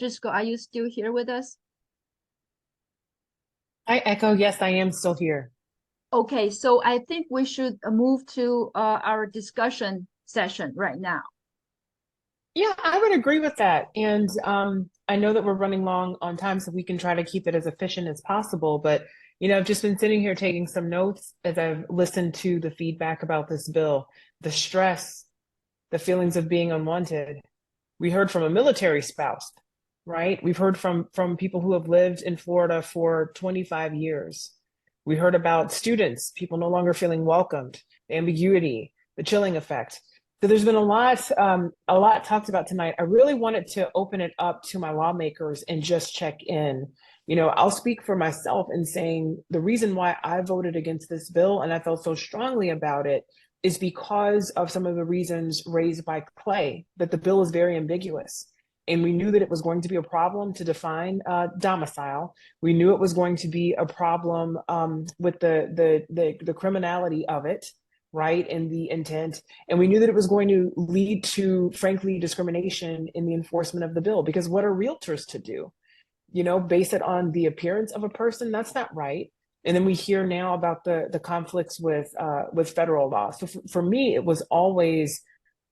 Francisco, are you still here with us? Hi, Echo. Yes, I am still here. Okay, so I think we should move to our discussion session right now. Yeah, I would agree with that. And I know that we're running long on time, so we can try to keep it as efficient as possible. But, I've just been sitting here taking some notes as I've listened to the feedback about this bill, the stress, the feelings of being unwanted. We heard from a military spouse, right? We've heard from people who have lived in Florida for 25 years. We heard about students, people no longer feeling welcomed, the ambiguity, the chilling effect. So there's been a lot talked about tonight. I really wanted to open it up to my lawmakers and just check in. I'll speak for myself in saying the reason why I voted against this bill and I felt so strongly about it is because of some of the reasons raised by Clay, that the bill is very ambiguous. And we knew that it was going to be a problem to define domicile. We knew it was going to be a problem with the criminality of it, right, and the intent. And we knew that it was going to lead to, frankly, discrimination in the enforcement of the bill. Because what are realtors to do? Base it on the appearance of a person? That's not right. And then we hear now about the conflicts with federal law. So for me, it was always,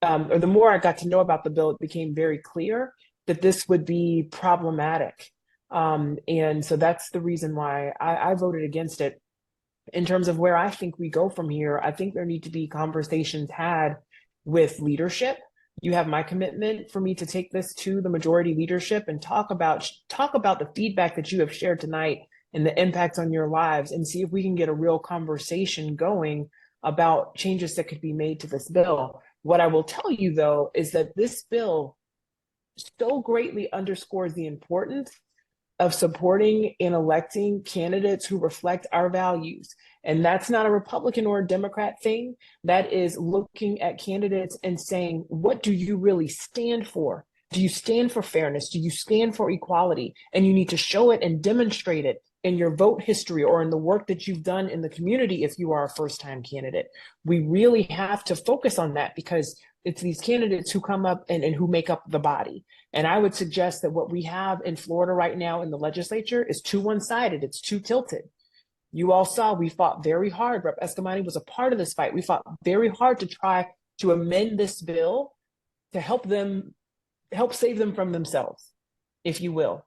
or the more I got to know about the bill, it became very clear that this would be problematic. And so that's the reason why I voted against it. In terms of where I think we go from here, I think there need to be conversations had with leadership. You have my commitment for me to take this to the majority leadership and talk about the feedback that you have shared tonight and the impacts on your lives, and see if we can get a real conversation going about changes that could be made to this bill. What I will tell you, though, is that this bill so greatly underscores the importance of supporting and electing candidates who reflect our values. And that's not a Republican or a Democrat thing. That is looking at candidates and saying, what do you really stand for? Do you stand for fairness? Do you stand for equality? And you need to show it and demonstrate it in your vote history or in the work that you've done in the community if you are a first-time candidate. We really have to focus on that because it's these candidates who come up and who make up the body. And I would suggest that what we have in Florida right now in the legislature is too one-sided. It's too tilted. You all saw we fought very hard. Rep. Escamani was a part of this fight. We fought very hard to try to amend this bill to help save them from themselves, if you will.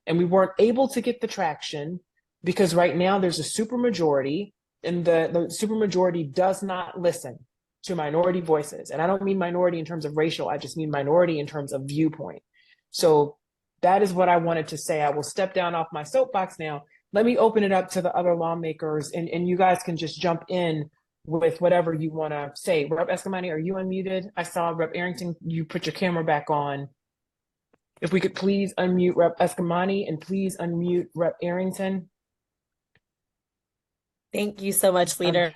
And we weren't able to get the traction because right now there's a supermajority, and the supermajority does not listen to minority voices. And I don't mean minority in terms of racial, I just mean minority in terms of viewpoint. So that is what I wanted to say. I will step down off my soapbox now. Let me open it up to the other lawmakers, and you guys can just jump in with whatever you want to say. Rep. Escamani, are you unmuted? I saw Rep. Arrington, you put your camera back on. If we could please unmute Rep. Escamani and please unmute Rep. Arrington. Thank you so much, Leader,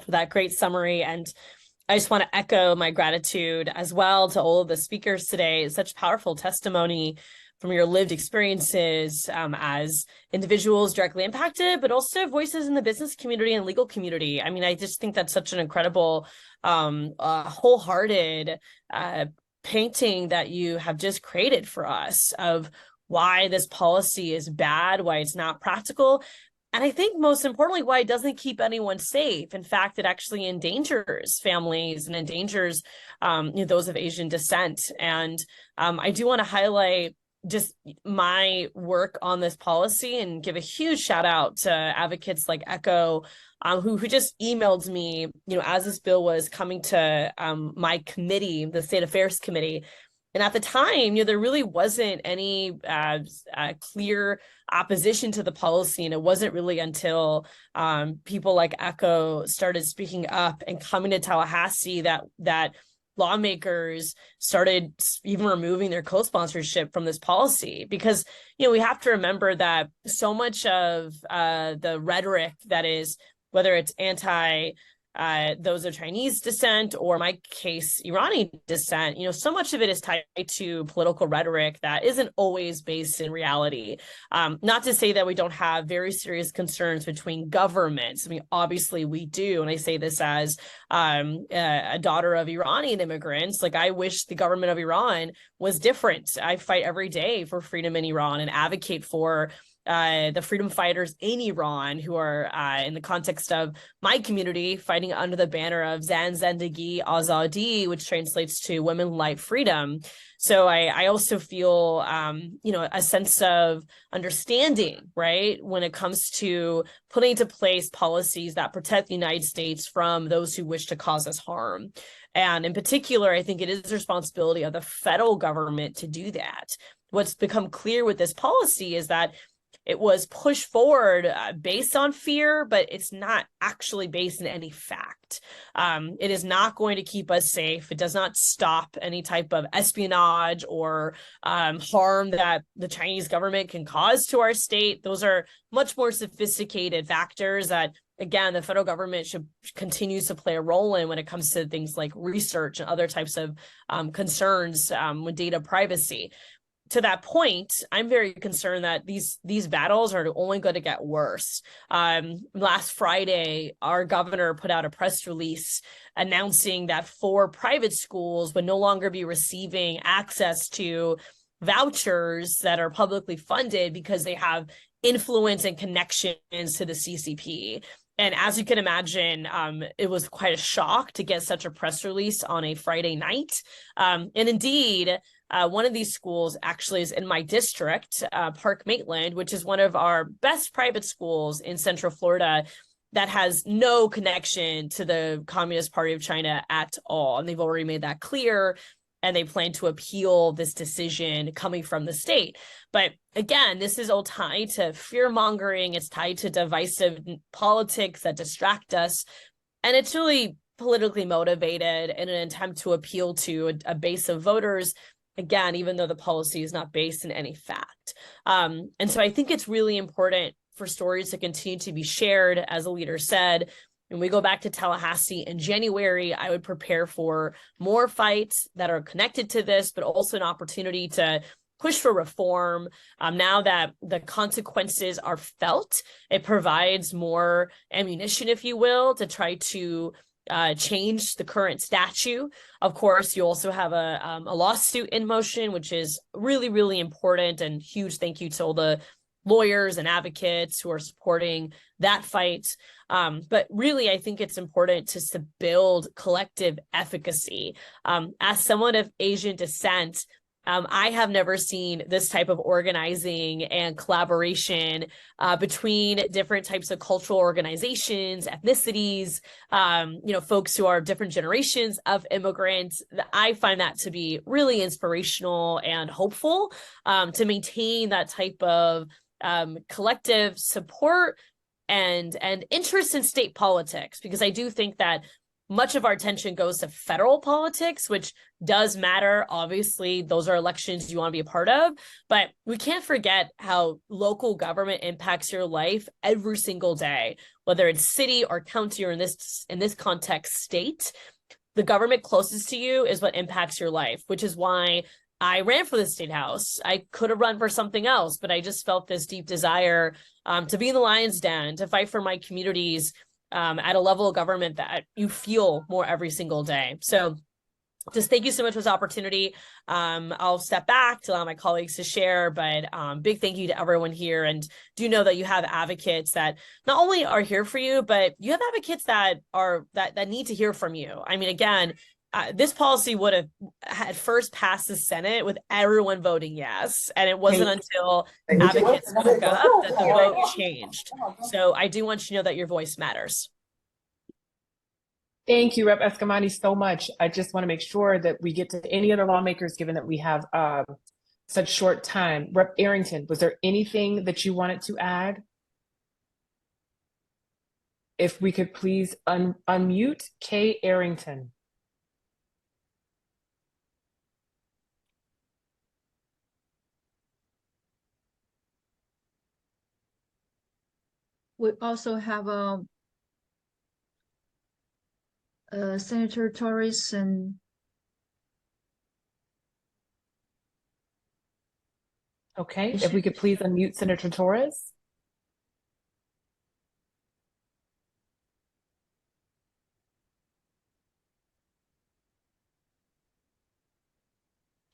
for that great summary. And I just want to echo my gratitude as well to all of the speakers today. Such powerful testimony from your lived experiences as individuals directly impacted, but also voices in the business community and legal community. I mean, I just think that's such an incredible, wholehearted painting that you have just created for us of why this policy is bad, why it's not practical. And I think most importantly, why it doesn't keep anyone safe. In fact, it actually endangers families and endangers those of Asian descent. And I do want to highlight just my work on this policy and give a huge shout out to advocates like Echo, who just emailed me, as this bill was coming to my committee, the State Affairs Committee. And at the time, there really wasn't any clear opposition to the policy. And it wasn't really until people like Echo started speaking up and coming to Tallahassee that lawmakers started even removing their co-sponsorship from this policy. Because, we have to remember that so much of the rhetoric that is, whether it's those of Chinese descent, or in my case, Iranian descent, so much of it is tied to political rhetoric that isn't always based in reality. Not to say that we don't have very serious concerns between governments. I mean, obviously we do. And I say this as a daughter of Iranian immigrants. Like, I wish the government of Iran was different. I fight every day for freedom in Iran and advocate for the freedom fighters in Iran who are in the context of my community fighting under the banner of Zan Zendagi Azadi, which translates to women, life, freedom. So I also feel, a sense of understanding, right, when it comes to putting into place policies that protect the United States from those who wish to cause us harm. And in particular, I think it is the responsibility of the federal government to do that. What's become clear with this policy is that it was pushed forward based on fear, but it's not actually based in any fact. It is not going to keep us safe. It does not stop any type of espionage or harm that the Chinese government can cause to our state. Those are much more sophisticated factors that, again, the federal government should continue to play a role in when it comes to things like research and other types of concerns with data privacy. To that point, I'm very concerned that these battles are only going to get worse. Last Friday, our governor put out a press release announcing that 4 private schools would no longer be receiving access to vouchers that are publicly funded because they have influence and connections to the CCP. And as you can imagine, it was quite a shock to get such a press release on a Friday night. And indeed, one of these schools actually is in my district, Park Maitland, which is one of our best private schools in Central Florida that has no connection to the Communist Party of China at all. And they've already made that clear. And they plan to appeal this decision coming from the state. But again, this is all tied to fear-mongering. It's tied to divisive politics that distract us. And it's really politically motivated in an attempt to appeal to a base of voters, again, even though the policy is not based in any fact. And so I think it's really important for stories to continue to be shared, as a leader said. When we go back to Tallahassee in January, I would prepare for more fights that are connected to this, but also an opportunity to push for reform. Now that the consequences are felt, it provides more ammunition, if you will, to try to change the current statute. Of course, you also have a lawsuit in motion, which is really, really important, and huge thank you to all the lawyers and advocates who are supporting that fight. But really, I think it's important to build collective efficacy. As someone of Asian descent, I have never seen this type of organizing and collaboration between different types of cultural organizations, ethnicities, folks who are different generations of immigrants. I find that to be really inspirational and hopeful to maintain that type of collective support and interest in state politics, because I do think that much of our attention goes to federal politics, which does matter. Obviously, those are elections you want to be a part of, but we can't forget how local government impacts your life every single day, whether it's city or county, or in this context, state. The government closest to you is what impacts your life, which is why I ran for the state house. I could have run for something else, but I just felt this deep desire to be in the lion's den, to fight for my communities at a level of government that you feel more every single day. So just thank you so much for this opportunity. I'll step back to allow my colleagues to share, but big thank you to everyone here. And do know that you have advocates that not only are here for you, but you have advocates that need to hear from you. I mean, again, this policy would have at first passed the Senate with everyone voting yes. And it wasn't until advocates spoke up that the vote changed. So I do want you to know that your voice matters. Thank you, Rep. Escamani, so much. I just want to make sure that we get to any other lawmakers, given that we have such short time. Rep. Arrington, was there anything that you wanted to add? If we could please unmute Kay Arrington. We also have Senator Torres and Okay, if we could please unmute Senator Torres.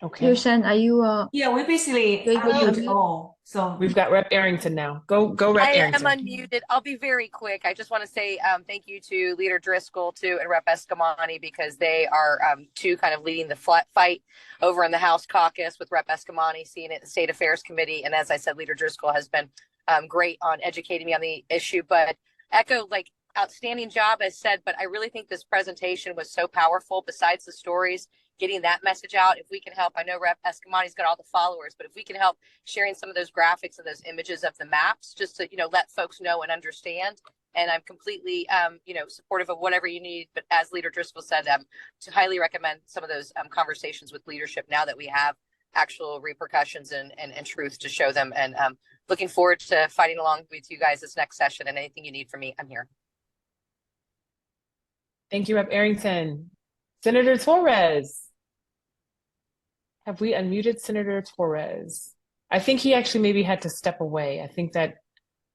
Okay, Kirsten, are you Yeah, we basically Good, good, unmute unmute. all. So we've got Rep. Arrington now. Go, Rep. I am Arrington. unmuted. I'll be very quick. I just want to say thank you to Leader Driscoll too and Rep. Escamani because they are two kind of leading the fight over in the House caucus with Rep. Escamani, seeing it in the State Affairs Committee. And as I said, Leader Driscoll has been great on educating me on the issue. But echo, like, outstanding job as said, but I really think this presentation was so powerful besides the stories, getting that message out. If we can help, I know Rep. Escamani's got all the followers, but if we can help sharing some of those graphics and those images of the maps, just to, let folks know and understand. And I'm completely, supportive of whatever you need. But as Leader Driscoll said, to highly recommend some of those conversations with leadership now that we have actual repercussions and truth to show them. And looking forward to fighting along with you guys this next session, and anything you need from me, I'm here. Thank you, Rep. Arrington. Senator Torres. Have we unmuted Senator Torres? I think he actually maybe had to step away. I think that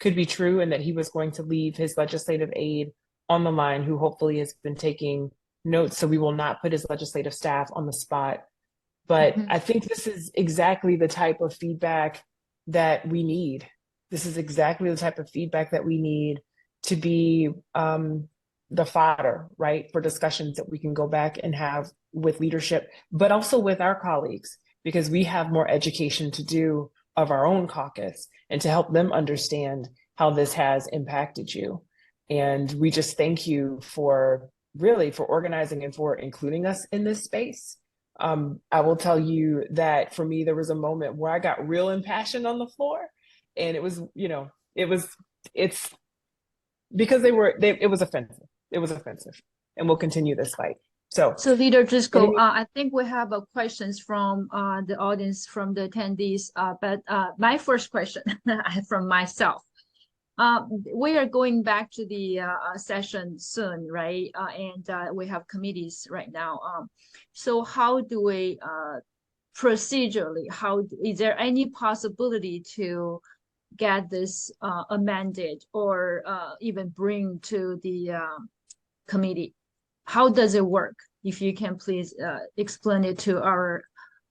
could be true, and that he was going to leave his legislative aide on the line, who hopefully has been taking notes, so we will not put his legislative staff on the spot. But I think this is exactly the type of feedback that we need. This is exactly the type of feedback that we need to be the fodder, right, for discussions that we can go back and have with leadership, but also with our colleagues, because we have more education to do of our own caucus and to help them understand how this has impacted you. And we just thank you for organizing and for including us in this space. I will tell you that for me, there was a moment where I got real impassioned on the floor, and it was, it's because it was offensive. It was offensive, and we'll continue this fight. So Leader Driscoll, I think we have questions from the audience, from the attendees. But my first question from myself. We are going back to the session soon, right? And we have committees right now. So how do we procedurally, is there any possibility to get this amended or even bring to the committee? How does it work? If you can please explain it to our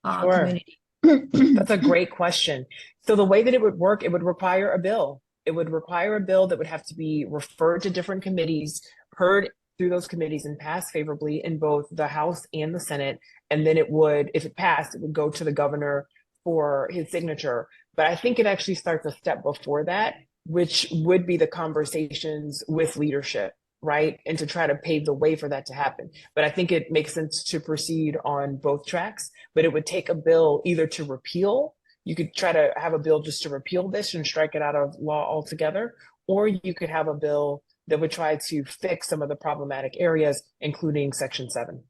community. That's a great question. So the way that it would work, it would require a bill. It would require a bill that would have to be referred to different committees, heard through those committees, and passed favorably in both the House and the Senate. And then it would, if it passed, it would go to the governor for his signature. But I think it actually starts a step before that, which would be the conversations with leadership, right? And to try to pave the way for that to happen. But I think it makes sense to proceed on both tracks, but it would take a bill either to repeal. You could try to have a bill just to repeal this and strike it out of law altogether, or you could have a bill that would try to fix some of the problematic areas, including Section 7.